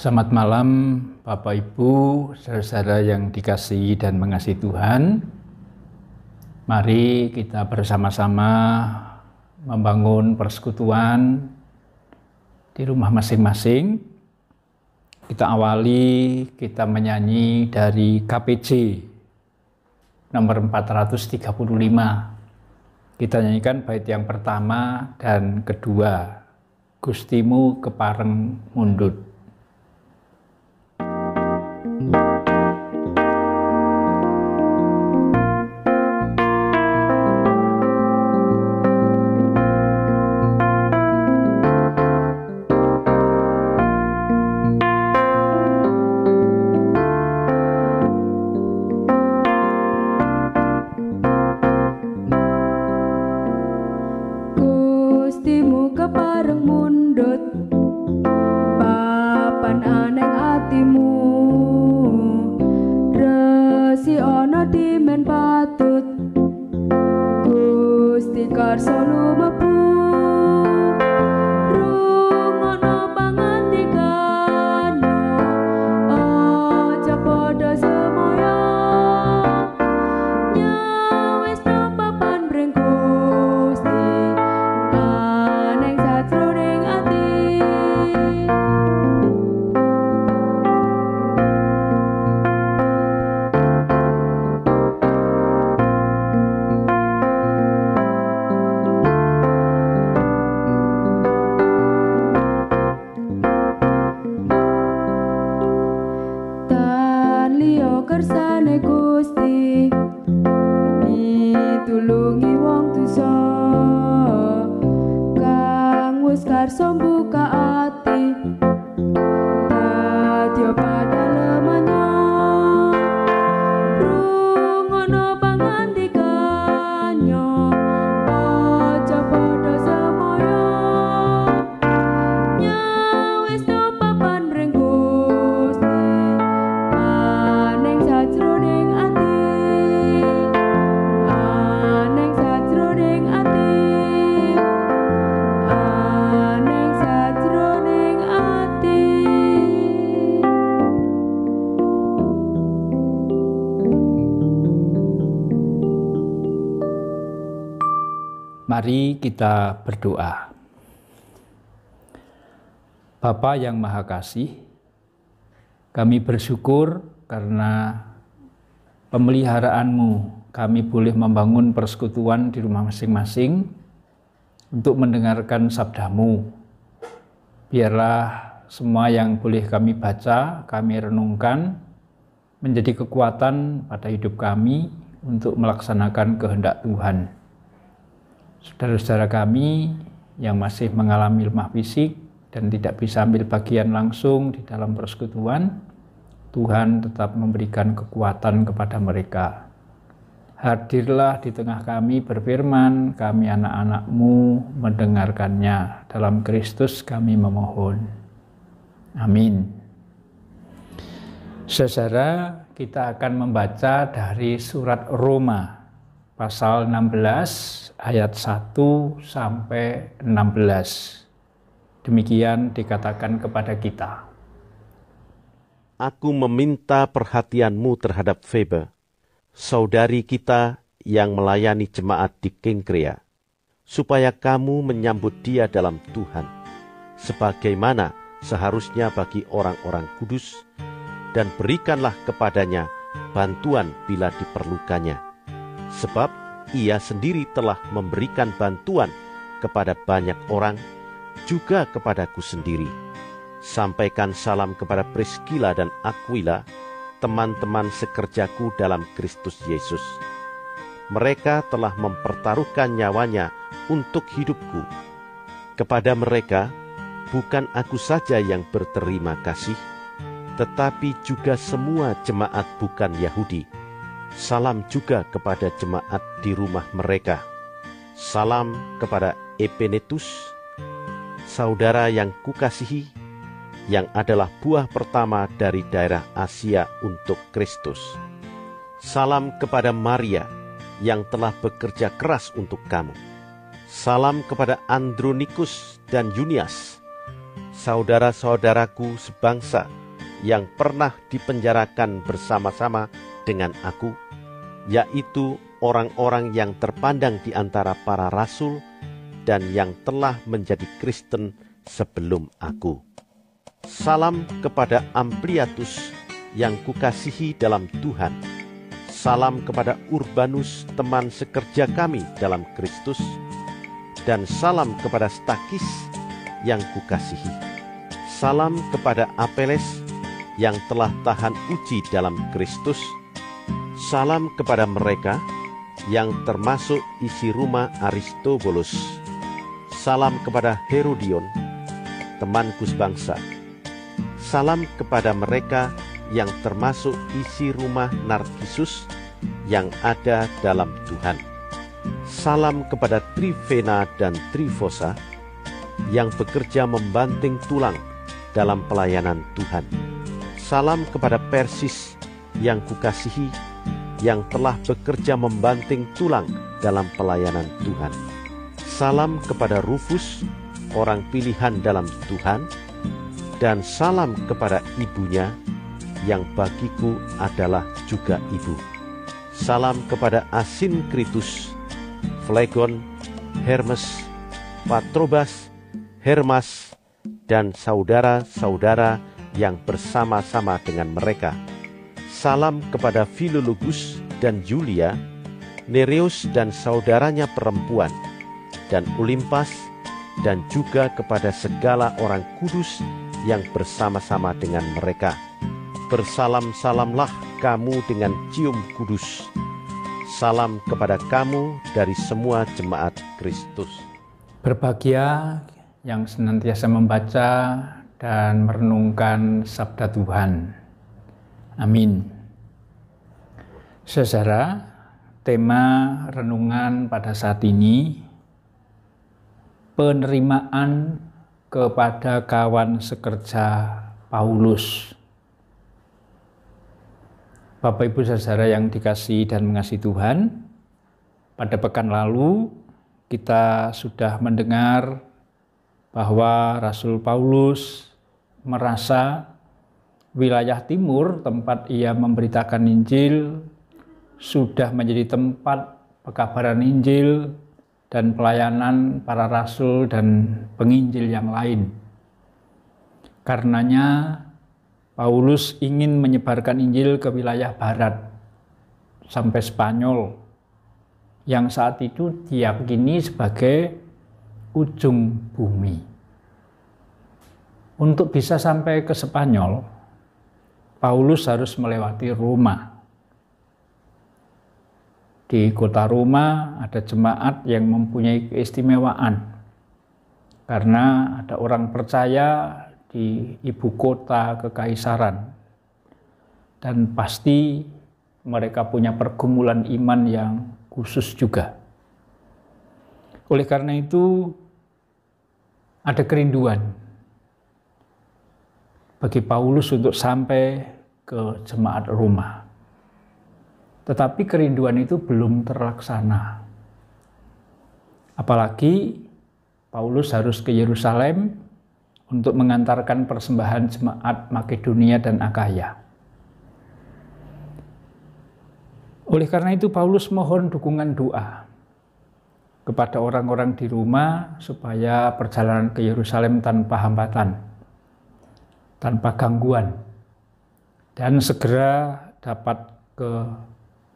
Selamat malam Bapak Ibu, saudara-saudara yang dikasihi dan mengasihi Tuhan. Mari kita bersama-sama membangun persekutuan di rumah masing-masing. Kita awali, kita menyanyi dari KPJ nomor 435. Kita nyanyikan bait yang pertama dan kedua, Gustimu kepareng mundut. Gustimu kepareng mundut, papan aneng atimu, resi ana dimen patut, Gusti karso lumebu, rungokno pangandikane, aja padha semoyo, nyawesno papan mring Gusti, aneng sajroning ati. Tan liya kersane Gusti, mitulungi wong dosa, kang wis karso mbuka ati, dadya padha lemanya, rungokno pangandikanya, aja padha semoyo, nyawesno papan mring Gusti, aneng sajroning ati, aneng sajroning ati, aneng sajroning ati. Mari kita berdoa. Bapa yang Maha Kasih, kami bersyukur karena pemeliharaanmu kami boleh membangun persekutuan di rumah masing-masing untuk mendengarkan sabdamu. Biarlah semua yang boleh kami baca, kami renungkan, menjadi kekuatan pada hidup kami untuk melaksanakan kehendak Tuhan. Saudara-saudara kami yang masih mengalami lemah fisik dan tidak bisa ambil bagian langsung di dalam persekutuan, Tuhan tetap memberikan kekuatan kepada mereka. Hadirlah di tengah kami berfirman, kami anak-anak-Mu mendengarkannya. Dalam Kristus kami memohon. Amin. Saudara, kita akan membaca dari surat Roma pasal 16 ayat 1 sampai 16. Demikian dikatakan kepada kita. Aku meminta perhatianmu terhadap Febe, saudari kita yang melayani jemaat di Kengkrea, supaya kamu menyambut dia dalam Tuhan, sebagaimana seharusnya bagi orang-orang kudus, dan berikanlah kepadanya bantuan bila diperlukannya. Sebab ia sendiri telah memberikan bantuan kepada banyak orang, juga kepadaku sendiri. Sampaikan salam kepada Priskila dan Aquila, teman-teman sekerjaku dalam Kristus Yesus. Mereka telah mempertaruhkan nyawanya untuk hidupku. Kepada mereka, bukan aku saja yang berterima kasih, tetapi juga semua jemaat bukan Yahudi. Salam juga kepada jemaat di rumah mereka. Salam kepada Epenetus, saudara yang kukasihi, yang adalah buah pertama dari daerah Asia untuk Kristus. Salam kepada Maria, yang telah bekerja keras untuk kamu. Salam kepada Andronikus dan Yunias, saudara-saudaraku sebangsa yang pernah dipenjarakan bersama-sama dengan aku, yaitu orang-orang yang terpandang di antara para rasul dan yang telah menjadi Kristen sebelum aku. Salam kepada Ampliatus yang kukasihi dalam Tuhan. Salam kepada Urbanus, teman sekerja kami dalam Kristus. Dan salam kepada Stakis yang kukasihi. Salam kepada Apeles yang telah tahan uji dalam Kristus. Salam kepada mereka yang termasuk isi rumah Aristobulus. Salam kepada Herodion, temanku sebangsa. Salam kepada mereka yang termasuk isi rumah Narkisus yang ada dalam Tuhan. Salam kepada Trifena dan Trifosa yang bekerja membanting tulang dalam pelayanan Tuhan. Salam kepada Persis yang kukasihi, yang telah bekerja membanting tulang dalam pelayanan Tuhan. Salam kepada Rufus, orang pilihan dalam Tuhan, dan salam kepada ibunya, yang bagiku adalah juga ibu. Salam kepada Asinkritus, Flegon, Hermes, Patrobas, Hermas, dan saudara-saudara yang bersama-sama dengan mereka. Salam kepada Filologus dan Julia, Nereus dan saudaranya perempuan, dan Olimpas, dan juga kepada segala orang kudus yang bersama-sama dengan mereka. Bersalam-salamlah kamu dengan cium kudus. Salam kepada kamu dari semua jemaat Kristus. Berbahagia yang senantiasa membaca dan merenungkan sabda Tuhan. Amin. Saudara, tema renungan pada saat ini, penerimaan kepada kawan sekerja Paulus. Bapak Ibu saudara yang dikasihi dan mengasihi Tuhan, pada pekan lalu kita sudah mendengar bahwa Rasul Paulus merasa wilayah timur tempat ia memberitakan Injil sudah menjadi tempat pekabaran Injil dan pelayanan para rasul dan penginjil yang lain. Karenanya Paulus ingin menyebarkan Injil ke wilayah barat sampai Spanyol yang saat itu diyakini sebagai ujung bumi. Untuk bisa sampai ke Spanyol, Paulus harus melewati Roma. Di kota Roma ada jemaat yang mempunyai keistimewaan karena ada orang percaya di ibu kota kekaisaran, dan pasti mereka punya pergumulan iman yang khusus juga. Oleh karena itu ada kerinduan bagi Paulus untuk sampai ke jemaat Roma. Tetapi kerinduan itu belum terlaksana. Apalagi Paulus harus ke Yerusalem untuk mengantarkan persembahan jemaat Makedonia dan Akaya. Oleh karena itu Paulus mohon dukungan doa kepada orang-orang di Roma supaya perjalanan ke Yerusalem tanpa hambatan, tanpa gangguan, dan segera dapat ke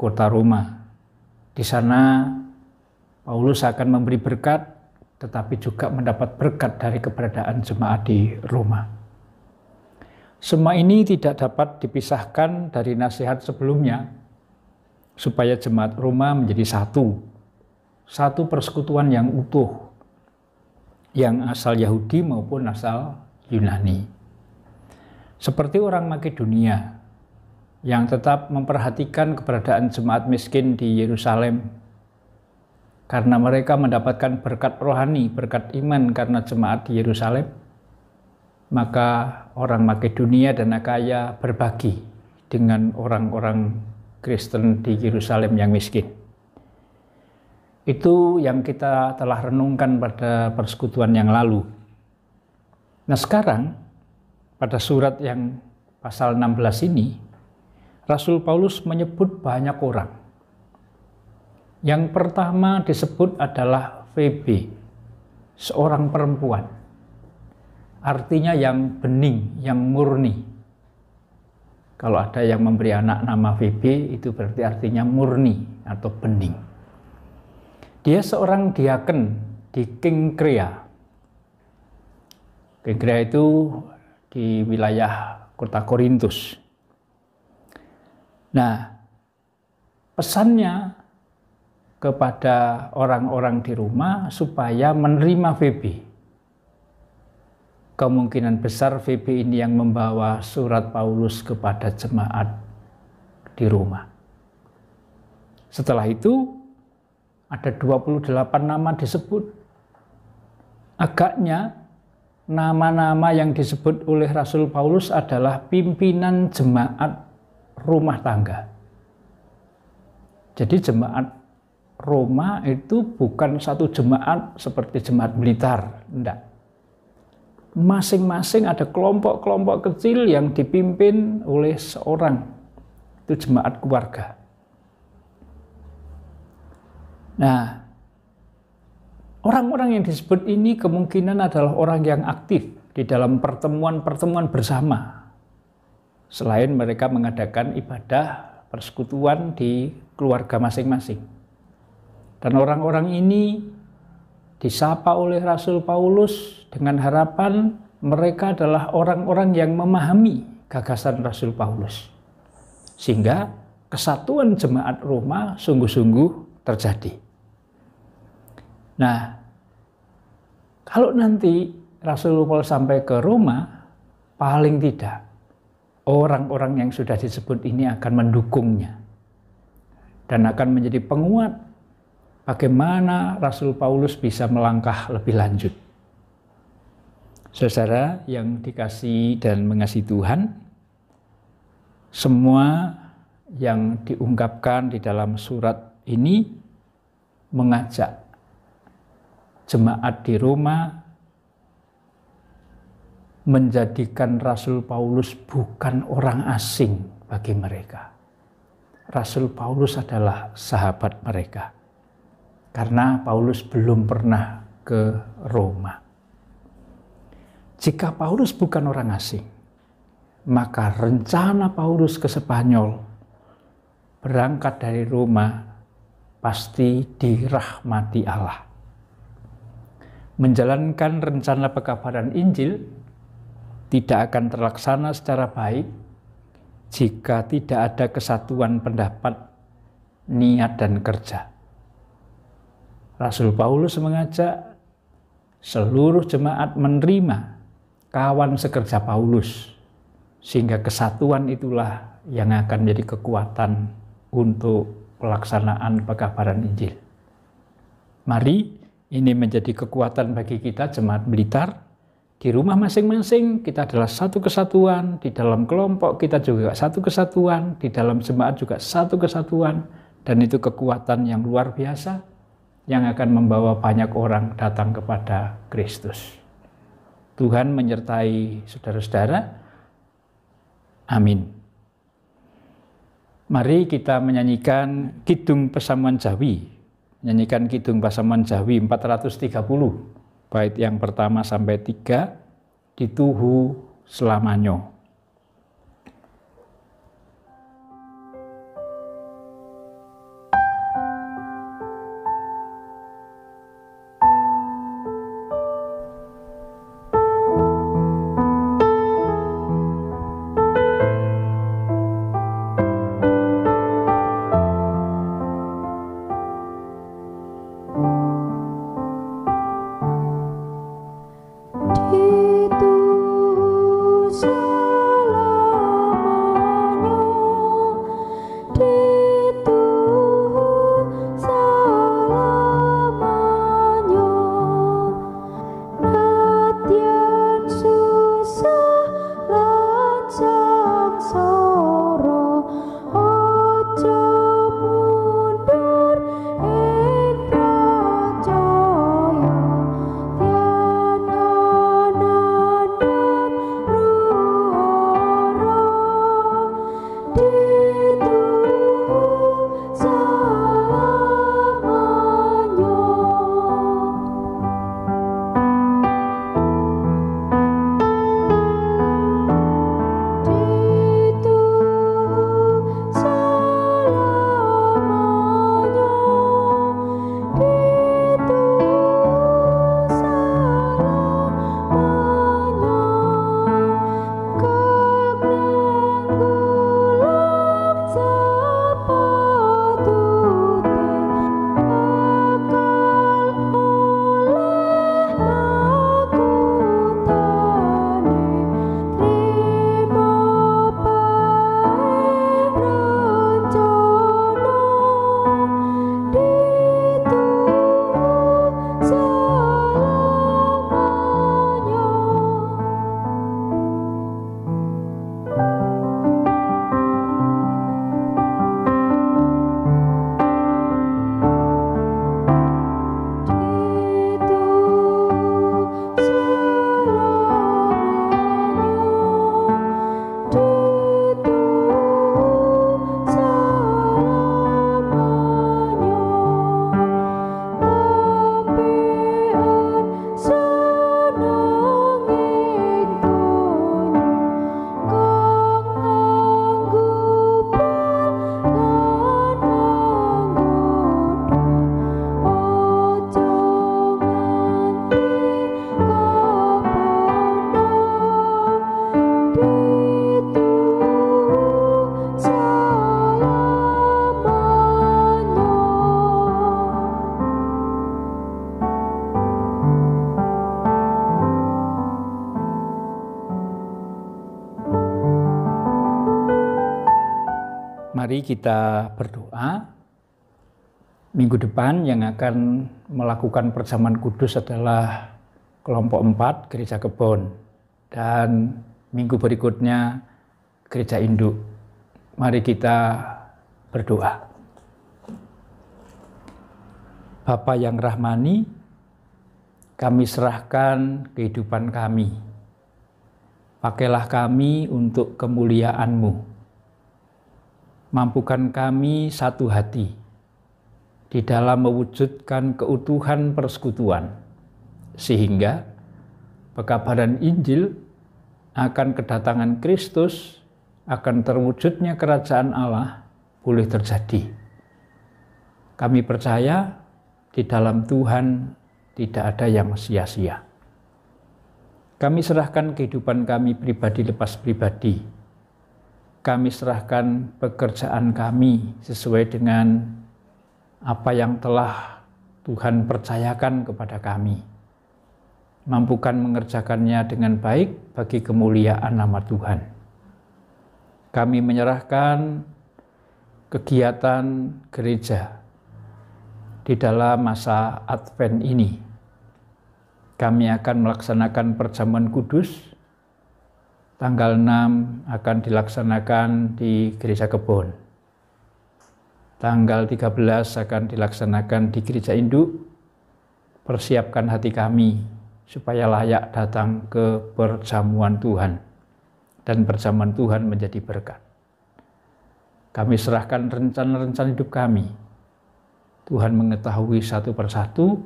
kota Roma. Di sana Paulus akan memberi berkat, tetapi juga mendapat berkat dari keberadaan jemaat di Roma. Semua ini tidak dapat dipisahkan dari nasihat sebelumnya, supaya jemaat Roma menjadi satu persekutuan yang utuh, yang asal Yahudi maupun asal Yunani. Seperti orang Makedonia yang tetap memperhatikan keberadaan jemaat miskin di Yerusalem, karena mereka mendapatkan berkat rohani, berkat iman karena jemaat di Yerusalem, maka orang Makedonia dan Akaya berbagi dengan orang-orang Kristen di Yerusalem yang miskin. Itu yang kita telah renungkan pada persekutuan yang lalu. Nah sekarang pada surat yang pasal 16 ini, Rasul Paulus menyebut banyak orang. Yang pertama disebut adalah Febe, seorang perempuan. Artinya yang bening, yang murni. Kalau ada yang memberi anak nama Febe, itu berarti artinya murni atau bening. Dia seorang diaken di Kenkrea. Kenkrea itu di wilayah kota Korintus. Nah, pesannya kepada orang-orang di rumah supaya menerima Febe. Kemungkinan besar Febe ini yang membawa surat Paulus kepada jemaat di rumah. Setelah itu ada 28 nama disebut. Agaknya nama-nama yang disebut oleh Rasul Paulus adalah pimpinan jemaat rumah tangga. Jadi jemaat Roma itu bukan satu jemaat seperti jemaat Blitar, enggak. Masing-masing ada kelompok-kelompok kecil yang dipimpin oleh seorang, itu jemaat keluarga. Nah, orang-orang yang disebut ini kemungkinan adalah orang yang aktif di dalam pertemuan-pertemuan bersama. Selain mereka mengadakan ibadah persekutuan di keluarga masing-masing. Dan orang-orang ini disapa oleh Rasul Paulus dengan harapan mereka adalah orang-orang yang memahami gagasan Rasul Paulus. Sehingga kesatuan jemaat Roma sungguh-sungguh terjadi. Nah, kalau nanti Rasul Paulus sampai ke Roma, paling tidak orang-orang yang sudah disebut ini akan mendukungnya dan akan menjadi penguat bagaimana Rasul Paulus bisa melangkah lebih lanjut. Saudara yang dikasihi dan mengasihi Tuhan, semua yang diungkapkan di dalam surat ini mengajak jemaat di Roma menjadikan Rasul Paulus bukan orang asing bagi mereka. Rasul Paulus adalah sahabat mereka. Karena Paulus belum pernah ke Roma. Jika Paulus bukan orang asing, maka rencana Paulus ke Spanyol berangkat dari Roma pasti dirahmati Allah. Menjalankan rencana pekabaran Injil tidak akan terlaksana secara baik jika tidak ada kesatuan pendapat, niat, dan kerja. Rasul Paulus mengajak seluruh jemaat menerima kawan sekerja Paulus, sehingga kesatuan itulah yang akan menjadi kekuatan untuk pelaksanaan pekabaran Injil. Mari ini menjadi kekuatan bagi kita jemaat Blitar. Di rumah masing-masing kita adalah satu kesatuan, di dalam kelompok kita juga satu kesatuan, di dalam jemaat juga satu kesatuan, dan itu kekuatan yang luar biasa yang akan membawa banyak orang datang kepada Kristus. Tuhan menyertai saudara-saudara. Amin. Mari kita menyanyikan Kidung Pasamuan Jawi. Menyanyikan Kidung Pasamuan Jawi 430. Bait yang pertama sampai 3. Dituhu selamanyo. Dituhu mari kita berdoa. Minggu depan yang akan melakukan perjamuan kudus adalah kelompok 4 Gereja Kebon, dan minggu berikutnya Gereja Induk. Mari kita berdoa. Bapa yang rahmani, kami serahkan kehidupan kami. Pakailah kami untuk kemuliaan-Mu. Mampukan kami satu hati di dalam mewujudkan keutuhan persekutuan, sehingga pekabaran Injil akan kedatangan Kristus, akan terwujudnya kerajaan Allah boleh terjadi. Kami percaya di dalam Tuhan tidak ada yang sia-sia. Kami serahkan kehidupan kami pribadi lepas pribadi. Kami serahkan pekerjaan kami sesuai dengan apa yang telah Tuhan percayakan kepada kami. Mampukan mengerjakannya dengan baik bagi kemuliaan nama Tuhan. Kami menyerahkan kegiatan gereja di dalam masa Advent ini. Kami akan melaksanakan perjamuan kudus. Tanggal 6 akan dilaksanakan di Gereja Kebon. Tanggal 13 akan dilaksanakan di Gereja Induk. Persiapkan hati kami supaya layak datang ke perjamuan Tuhan, dan perjamuan Tuhan menjadi berkat. Kami serahkan rencana-rencana hidup kami. Tuhan mengetahui satu persatu,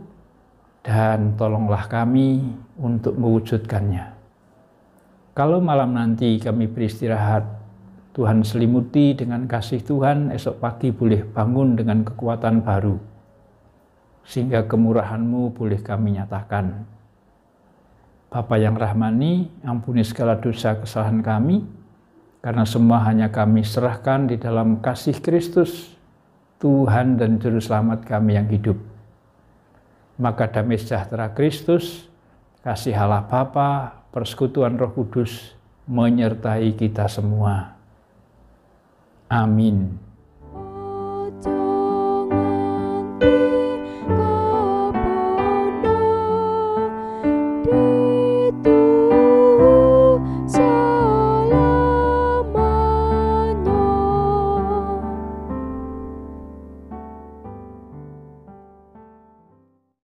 dan tolonglah kami untuk mewujudkannya. Kalau malam nanti kami beristirahat, Tuhan selimuti dengan kasih Tuhan, esok pagi boleh bangun dengan kekuatan baru, sehingga kemurahan-Mu boleh kami nyatakan. Bapa yang rahmani, ampuni segala dosa kesalahan kami, karena semua hanya kami serahkan di dalam kasih Kristus, Tuhan dan Juru Selamat kami yang hidup. Maka damai sejahtera Kristus, kasih Allah Bapa, persekutuan Roh Kudus menyertai kita semua. Amin.